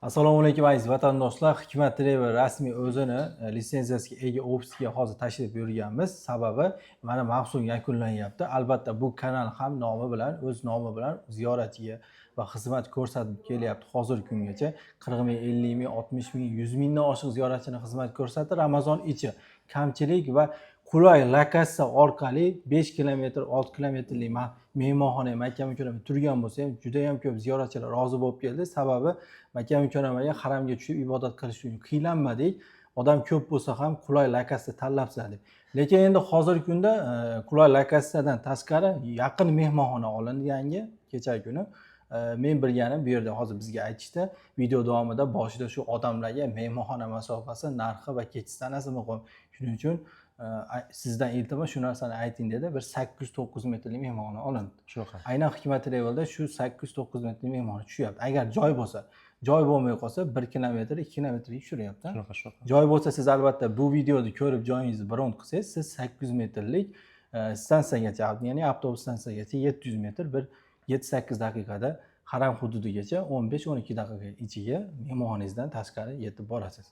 Assalomu alaykum aziz vatandoshlar. Hikmat Travel rasmiy o'zini litsenziyasiga ega ofisga hozir tashrif buyurganmiz. Sababi mana mavsum yakunlanyapti. Albatta bu kanal ham nomi bilan, o'z nomi bilan ziyoratchiga va xizmat ko'rsatib kelyapti. Hozirgi kungacha 40 ming, 50 ming, 60 ming, 100 mingdan oshiq ziyoratchini xizmat ko'rsatdi. Ramazon ichi kamchilik va qulay lokatsiya orqali 5 kilometr, 6 kilometrlik mehmonxona Makka Mukarrama turgan bo'lsa ham juda ham ko'p ziyoratchilar rozi bo'lib keldi. Sababi Makka Mukarramaga haramga tushib ibodat qilish uchun qiynalmadik. Odam ko'p bo'lsa ham qulay lokatsiya tanlabsizlar deb. Lekin endi hozirgi kunda qulay lokatsiyadan tashqari yaqin mehmonxona olindi yangi kechagi kuni. Men bilganim bu yerda hozir bizga aytishdi, video davomida boshida shu odamlarga mehmonxona masofasi, narxi va ketish sanasi muhim. Shuning uchun sizdan iltimos shu narsani ayting dedi. Bir 800-900 metrlik mehmonxona olindi. Shunaqa. Aynan Hikmat Travelda shu 800-900 metrlik mehmonxona tushyapti. Agar joy bo'lsa, joy bo'lmay qolsa 1 kilometr, 2 kilometrga tushiryapti. Shunaqa. Joy bo'lsa siz albatta bu videoni ko'rib joyingizni bron qilsangiz, siz 800 metrlik stansiyagacha, ya'ni avtobus stansiyagacha 700 metr bir 7-8 daqiqada haram hududigacha 15-12 daqiqa ichiga mehmonxonangizdan tashqari yetib borasiz.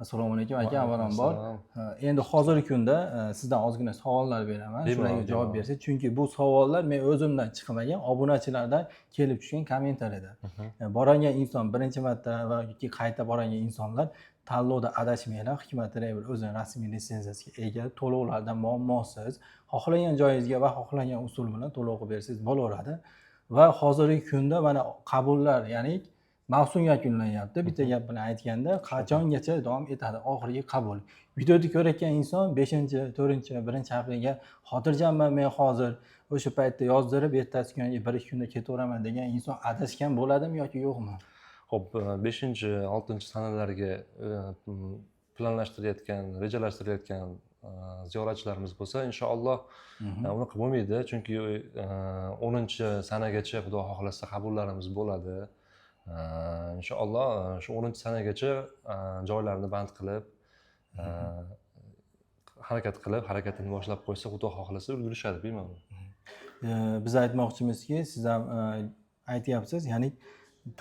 Assalomu alaykum aka, avvalambor. Endi hozirgi kunda sizdan ozgina savollar beraman. Shularga javob bersangiz, chunki bu savollar men o'zimdan chiqmagan, obunachilardan kelib tushgan kommentariylar. Borangan inson birinchi marta va yoki qayta borangan insonlar tanlovda adashmanglar. Hikmat Travel o'zining rasmiy litsenziyasiga ega, to'lovlardan muammosiz, xohlagan joyingizga va xohlagan usul bilan to'lov qilib bersangiz bo'laveradi. Va hozirgi kunda mana qabullar, ya'ni mavsum yakunlanyapti. Bitta gap bilan aytganda, qachongacha davom etadi oxirgi qabul. Videoni ko'rayotgan inson 5-chi, 4-chi, 1-aprelga xotirjamman men hozir o'sha paytda yozdirib, ertasi kuni 1-2 kunda ketaveraman degan inson adashgan bo'ladimi yoki yo'qmi? Xo'p, 5-chi, 6-chi sanalarga planlashtirayotgan, rejalashtirayotgan ziyoratchilarimiz bo'lsa, inshaalloh unaqa bo'lmaydi. Chunki 10-chi sanagacha xudo xohlasa qabullarimiz bo'ladi. Inshaalloh shu 10-chi sanagacha joylarni band qilib, harakatini boshlab qo'ysa, xudo xohlasa ulgurishadi, bilmayman. Biz aytmoqchimizki, siz ham aytyapsiz, ya'ni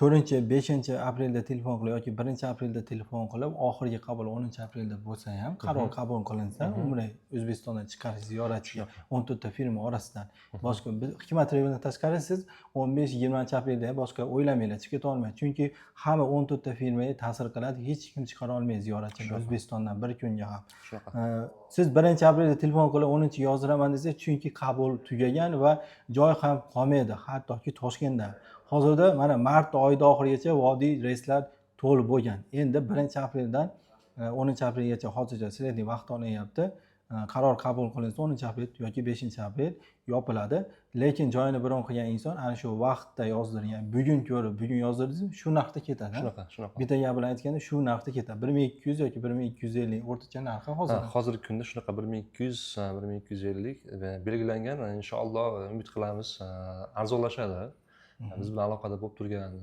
4-chi, 5-aprelda telefon qilib yoki 1-aprelda telefon qilib, oxirgi qabul 10-aprelda bo'lsa ham, qaror qabul qilinsa, umriy O'zbekistondan chiqarish ziyoratchiga 14 ta firma orasidan boshqa Hikmat Traveldan tashqari siz 15-20-aprelda boshqa o'ylamanglar, chiqib keta olmaysiz. Chunki hamma 14 ta firmaga ta'sir qiladi, hech kim chiqara olmaydi ziyoratchini O'zbekistondan bir kunga ham. Siz 1-aprelda telefon qilib 10-chi yozdiraman desangiz, chunki qabul tugagan va joy ham qolmaydi, hattoki Toshkentda. Hozirda mana mart oyida oxirigacha vodiy reyslar to'lib bo'lgan. Endi 1-apreldan 10-aprelgacha hozircha sredniy vaqt olinyapti. Qaror qabul qilinsa 10-aprel yoki 5-aprel yopiladi. Lekin joyini bron qilgan inson ana shu vaqtda yozdirgan, bugun ko'rib, bugun yozdirdingiz, shu narxda ketadi. Shunaqa. Bitta gap bilan aytganda, shu narxda ketadi. 1200 yoki 1250 o'rtacha narxi hozir. Hozirgi kunda shunaqa 1200, 1250 belgilangan. Inshaalloh umid qilamiz arzonlashadi. Biz bilan aloqada bo'lib turgan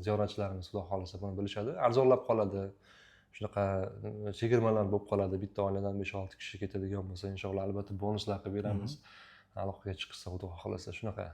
ziyoratchilarimiz xudo xohlasa buni bilishadi. Arzonlab qoladi. Shunaqa chegirmalar bo'lib qoladi. Bitta oiladan 5-6 kishi ketadigan bo'lsa, inshaalloh albatta bonuslar qilib beramiz. Aloqaga chiqsa xudo xohlasa shunaqa.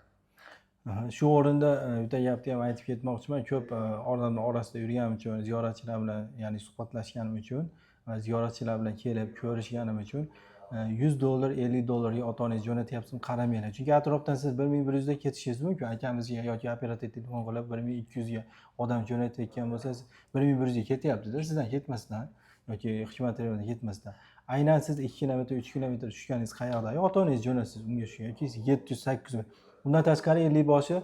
Shu o'rinda bitta gapni ham aytib ketmoqchiman. Ko'p odamlar orasida yurganim uchun, ziyoratchilar bilan, ya'ni suhbatlashganim uchun va ziyoratchilar bilan kelib ko'rishganim uchun $100, $50 ota-onangiz jo'natyapsizmi, qaramanglar. Chunki atrofdan siz 1100 da ketishingiz mumkin. Akamizga yoki operator telefon qilib 1200 ga odam jo'natayotgan bo'lsangiz, 1100 ga ketyapti-da, sizdan ketmasdan yoki Hikmat Traveldan ketmasdan. Aynan siz 2 kilometr, 3 kilometr tushganingiz qayerda? Ota-onangiz jo'natasiz unga shu yoki 700-800 metr. Bundan tashqari 50 boshi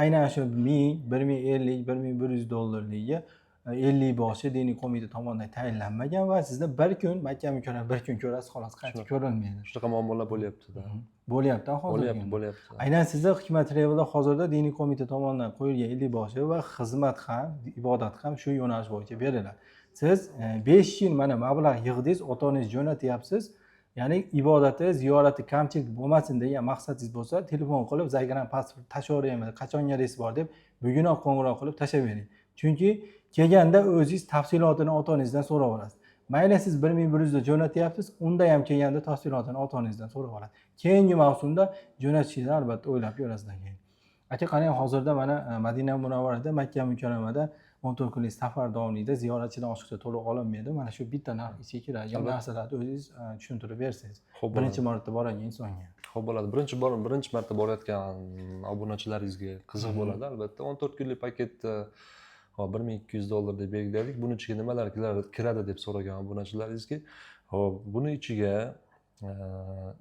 aynan shu 1000, 1050, $1100ligiga 50 boshi diniy qo'mita tomonidan tayinlanmagan va sizda bir kun Makka Mukarrama bir kun ko'rasiz, xolos qaytib ko'rilmaydi. Shunaqa muammolar bo'lyapti-da. Bo'lyapti hozir. Bo'lyapti. Aynan sizda Hikmat Travelda hozirda diniy qo'mita tomonidan qo'yilgan 50 boshi va xizmat ham, ibodat ham shu yo'nalish bo'yicha beriladi. Siz 5 yil mana mablag' yig'dingiz, ota-onangiz jo'natyapsiz. Ya'ni ibodati, ziyorati kamchilik bo'lmasin degan maqsadingiz bo'lsa, telefon qilib Zaygran pasport tashaverayman, qachonga reys bor deb bugunoq qo'ng'iroq qilib tashavering. Chunki kelganda o'zingiz tafsilotini ota-onangizdan so'rab olasiz. Mayli siz 1100 da jo'natyapsiz, unda ham kelganda tafsilotini ota-onangizdan so'rab olasiz. Keyingi mavsumda jo'natishingizni albatta o'ylab ko'rasizdan keyin. Aka, qarang, hozirda mana Madina Munavvarada, Makka Mukarramada 14 kunlik safar davomida ziyoratchidan oshiqcha to'liq olinmaydi. Mana shu bitta narx ichiga kiradigan narsalarni o'zingiz tushuntirib bersangiz. Xo'p, Birinchi marta borgan insonga. Xo'p bo'ladi. Birinchi marta borayotgan obunachilaringizga qiziq bo'ladi albatta. 14 kunlik paketda hop $1200 deb belgiladik. Buning ichiga nimalar kiradi deb so'ragan obunachilaringizga. Hop, buning ichiga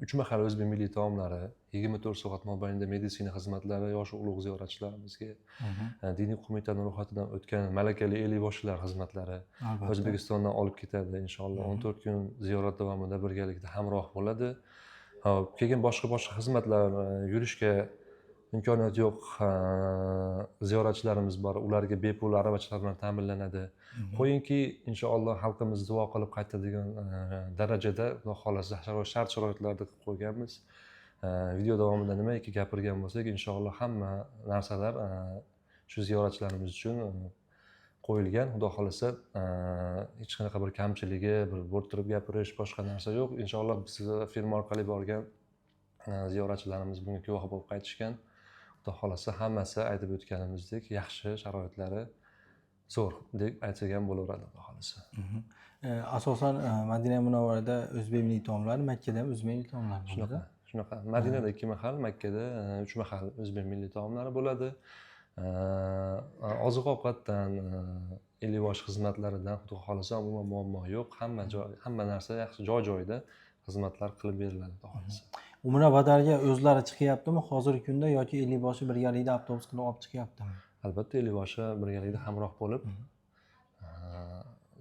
3 mahal o'zbek milliy taomlari, 24 soat mobaynida meditsina xizmatlari yosh ulug' ziyoratchilarimizga, diniy qo'mitaning ro'yxatidan o'tgan malakali ellikboshlilar xizmatlari Albatta. O'zbekistondan olib ketadi inshaalloh. 14 kun ziyorat davomida birgalikda hamroh bo'ladi. Hop, keyin boshqa xizmatlar yurishga imkoniyati yo'q ziyoratchilarimiz bor. Ularga bepul aravachalar bilan ta'minlanadi. Qo'yingki, inshaalloh xalqimiz duo qilib qaytadigan darajada, Xudo xolasa shart-sharoitlarda qilib qo'yganmiz. Video davomida nimaiki gapirgan bo'lsak, inshaalloh hamma narsalar shu ziyoratchilarimiz uchun qo'yilgan. Xudo xolasa hech qanaqa bir kamchiligi, bir bo'rttirib gapirish, boshqa narsa yo'q. Inshaalloh biz firma orqali borgan ziyoratchilarimiz bunga guvoh bo'lib qaytishgan. Xudo xolasa hammasi aytib o'tganimizdek yaxshi sharoitlari zo'r deb aytilgan bo'laveradi Xudo xolasa. Asosan Madina Munavvarada o'zbek milliy taomlari, Makkada ham o'zbek milliy taomlari bo'ladi. Shunaqa. Madinada 2 mahal, Makkada 3 mahal o'zbek milliy taomlari bo'ladi. Oziq-ovqatdan, ellikbosh xizmatlaridan Xudo xolasa umuman muammo yo'q. Hamma narsa yaxshi joy-joyida xizmatlar qilib beriladi Xudo xolasa. Umra badalga o'zlari chiqyaptimi hozirgi kunda yoki ellikboshi birgalikda avtobus qilib olib chiqyaptimi? Albatta ellikboshi birgalikda hamroh bo'lib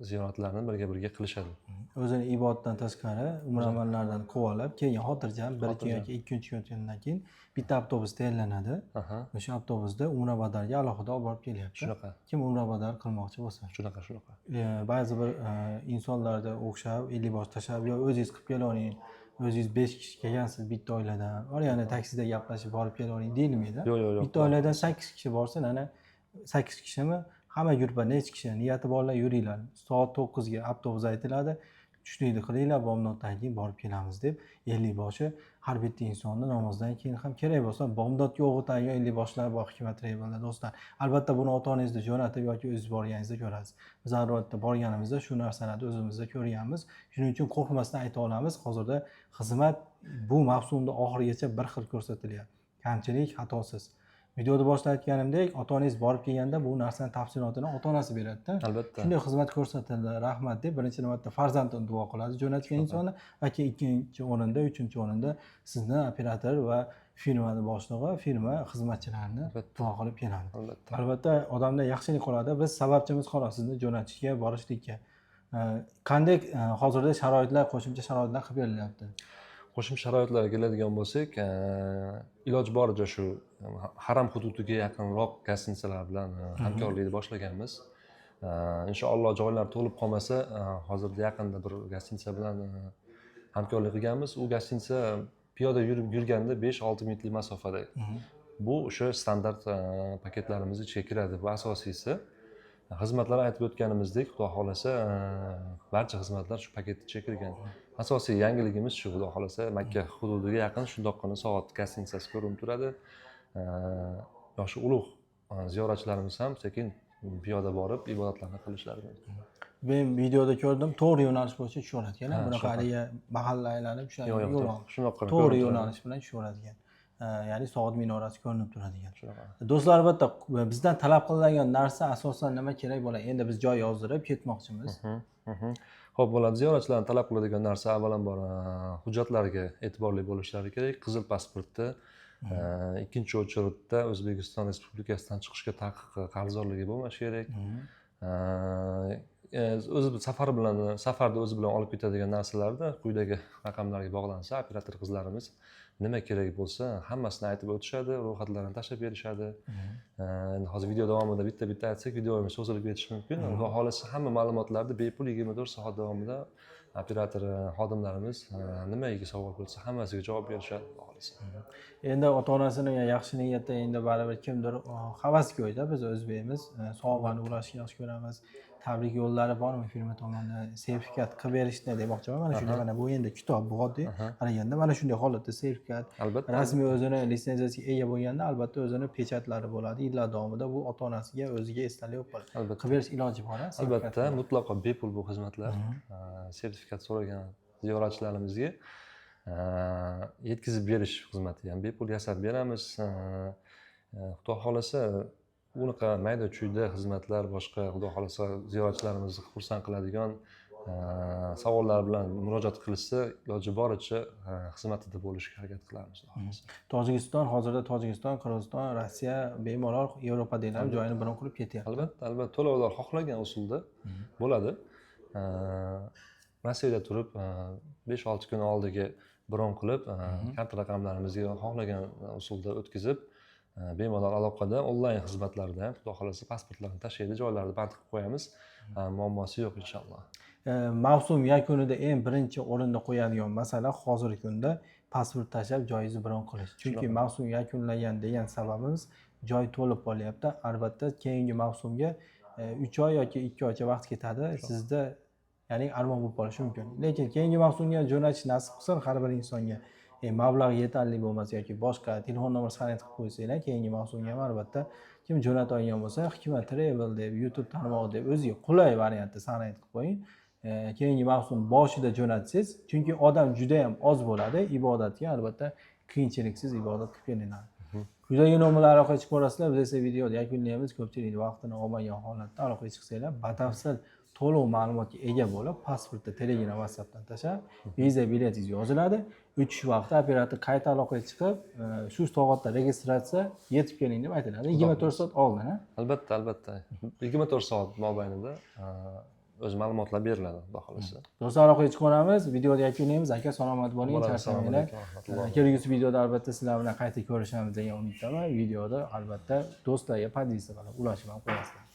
ziyoratlarni birga qilishadi. O'zini ibodatdan tashqari umra amallaridan quvolab, keyin xotirjam 1 yoki 2 kundan keyin bitta avtobus tayinlanadi. O'sha avtobusda umra badalga alohida olib borib kelyapti. Shunaqa. Kim umra badal qilmoqchi bo'lsa. Shunaqa. Ba'zi bir insonlarda o'xshab 50 bosh tashlab yo o'zingiz qilib kelavering, o'zingiz 5 kishi kelgansiz bitta oiladan, yana taksida gaplashib borib kelavering deyilmaydi. Yo'q. Bitta oiladan 8 kishi borsa, ana 8 kishimi hamma yurtba necha kishi niyati borlar yuringlar. Soat 9 ga avtobus aytiladi. Tushlikni qilinglar, bomdoddan keyin borib kelamiz deb 50 boshi har bitta insonni namozdan keyin ham kerak bo'lsa bomdodga o'g'itadigan 50 boshlar bor hikmat raybollar do'stlar. Albatta buni ota-onangizni jo'natib yoki o'zingiz borganingizda ko'rasiz. Biz albatta borganimizda shu narsalarni o'zimizda ko'rganmiz. Shuning uchun qo'rqmasdan ayta olamiz. Hozirda xizmat bu mavsumda oxirigacha bir xil ko'rsatilyapti. Kamchilik xatosiz. Videoda boshida aytganimdek, ota-onangiz borib kelganda bu narsaning tafsilotini ota-onasi beradi-da. Albatta. Shunday xizmat ko'rsatildi, rahmat deb birinchi navbatda farzandini duo qiladi jo'natgan insonni va keyin ikkinchi o'rinda, uchinchi o'rinda sizni operator va firmani boshlig'i, firma xizmatchilarini duo qilib keladi. Albatta odamda yaxshilik qiladi. Biz sababchimiz xolos sizni jo'natishga, borishlikka. Qanday hozirda sharoitlar, qo'shimcha sharoitlar qilib berilyapti? Qo'shimcha sharoitlarga keladigan bo'lsak, iloji boricha shu haram hududiga yaqinroq gastinisalar bilan hamkorlikni boshlaganmiz. Inshaalloh joylar to'lib qolmasa, hozirda yaqinda bir gastinitsa bilan hamkorlik qilganmiz. U gastinitsa piyoda yurganda 5-6 minutlik masofada. Bu o'sha standart paketlarimiz ichiga kiradi. Bu asosiysi. Xizmatlar aytib o'tganimizdek, Xudo xolasa barcha xizmatlar shu paket ichiga kirgan. Asosiy yangiligimiz shu, Xudo xolasa Makka hududiga yaqin shundoqqina soat gastinitsasi ko'rinib turadi. Yoshi ulug' ziyoratchilarimiz ham sekin piyoda borib ibodatlarni qilishlari mumkin. Men videoda ko'rdim, to'g'ri yo'nalish bo'yicha tushaveradigan. Bunaqa haliga mahalla aylanib o'sha yo'l shunaqa to'g'ri yo'nalish bilan tushaveradigan. Ya'ni soat minorasi ko'rinib turadigan. Do'stlar, albatta bizdan talab qilinadigan narsa asosan nima kerak bo'ladi? Endi biz joy yozdirib ketmoqchimiz. Xo'p bo'ladi. Ziyoratchilardan talab qiladigan narsa avvalambor hujjatlarga e'tiborli bo'lishlari kerak. Qizil pasportda ikkinchi o'chirda O'zbekiston Respublikasidan chiqishga taqiq qarzdorligi bo'lmashi kerak. O'zi safarda o'zi bilan olib ketadigan narsalarda quyidagi raqamlarga bog'lansa, operator qizlarimiz nima kerak bo'lsa, hammasini aytib o'tishadi, ro'yxatlarni tashlab berishadi. Endi hozir video davomida bitta aytsak, videomiz cho'zilib ketishi mumkin. Xudo xolasa hamma ma'lumotlarni bepul 24 soat davomida operatori xodimlarimiz nimaiki savol bo'lsa hammasiga javob berishadi, Xudo xohlasa. Endi ota-onasini yaxshi niyatda endi baribir kimdir havas ko'yda biz o'zbekimiz sovg'ani ulashni yaxshi ko'ramiz. Tabrik yo'llari bormi firma tomonidan sertifikat qilib berishni demoqchiman. Mana shunday mana bu endi kitob bu oddiy qaraganda mana shunday holatda sertifikat Albatta. rasmiy o'zini litsenziyasiga ega bo'lganda albatta o'zini pechatlari bo'ladi. Yillar davomida bu ota-onasiga o'ziga esdalik bo'lib qoladi. Albatta. Qilib berish iloji bor. Albatta, mutlaqo bepul bu xizmatlar. Sertifikat so'ragan ziyoratchilarimizga yetkazib berish xizmati ham bepul yasab beramiz. Xudo xolasa unaqa mayda chuyda xizmatlar boshqa Xudo xolasa ziyoratchilarimizni xursand qiladigan savollar bilan murojaat qilishsa iloji boricha xizmatida bo'lishga harakat qilamiz, Xudo xolasa. Tojikiston hozirda Tojikiston, Qirg'iziston, Rossiya bemalol Yevropadan ham joyini bron qilib ketyapti. Albatta, to'lovlar xohlagan usulda bo'ladi. Rossiyada turib 5-6 kun oldiga bron qilib, kart raqamlarimizga xohlagan usulda o'tkazib, bemalol aloqada onlayn xizmatlarda Xudo xolasa pasportlarni tashlaydi, joylarni band qilib qo'yamiz. Muammosi yo'q inshaalloh. Mavsum yakunida eng birinchi o'rinda qo'yadigan masala hozirgi kunda pasport tashlab joyingizni bron qilish. Chunki mavsum yakunlangan degan sababimiz joy to'lib qolyapti. Albatta keyingi mavsumga 3 oy yoki 2 oycha vaqt ketadi. Sizda ya'ni armon bo'lib qolishi mumkin. Lekin keyingi mavsumga jo'natish nasib qilsin har bir insonga mablag' yetarli bo'lmasa yoki boshqa telefon nomer xarid qilib qo'ysanglar keyingi mavsumga ham albatta kim jo'nata olgan bo'lsa Hikmat Travel deb YouTube tarmog'i deb o'ziga qulay variantda xarid qilib qo'ying. Keyingi mavsum boshida jo'natsangiz, chunki odam juda ham oz bo'ladi, ibodatga albatta qiyinchiliksiz ibodat qilib kelinadi. Quyidagi nomerlar orqali chiqib borasizlar, biz esa videoni yakunlaymiz. Ko'pchilik vaqtini olmagan holatda aloqaga chiqsanglar, batafsil to'lov ma'lumotga ega bo'lib, pasportda Telegram, WhatsAppdan tashlab, viza biletingiz yoziladi. Uchish vaqti operator qayta aloqaga chiqib, shu soatda registratsiya yetib keling deb aytiladi. 24 soat oldin, Albatta. 24 soat mobaynida o'z ma'lumotlar beriladi, Xudo xolasa. Do'stlar, aloqaga chiqamiz, videoni yakunlaymiz. Aka, salomat bo'ling, charchamanglar. Kelgusi videoda albatta sizlar bilan qayta ko'rishamiz degan umiddaman. Videoda albatta do'stlarga pozitsiya qilib ulashib ham qo'yasizlar.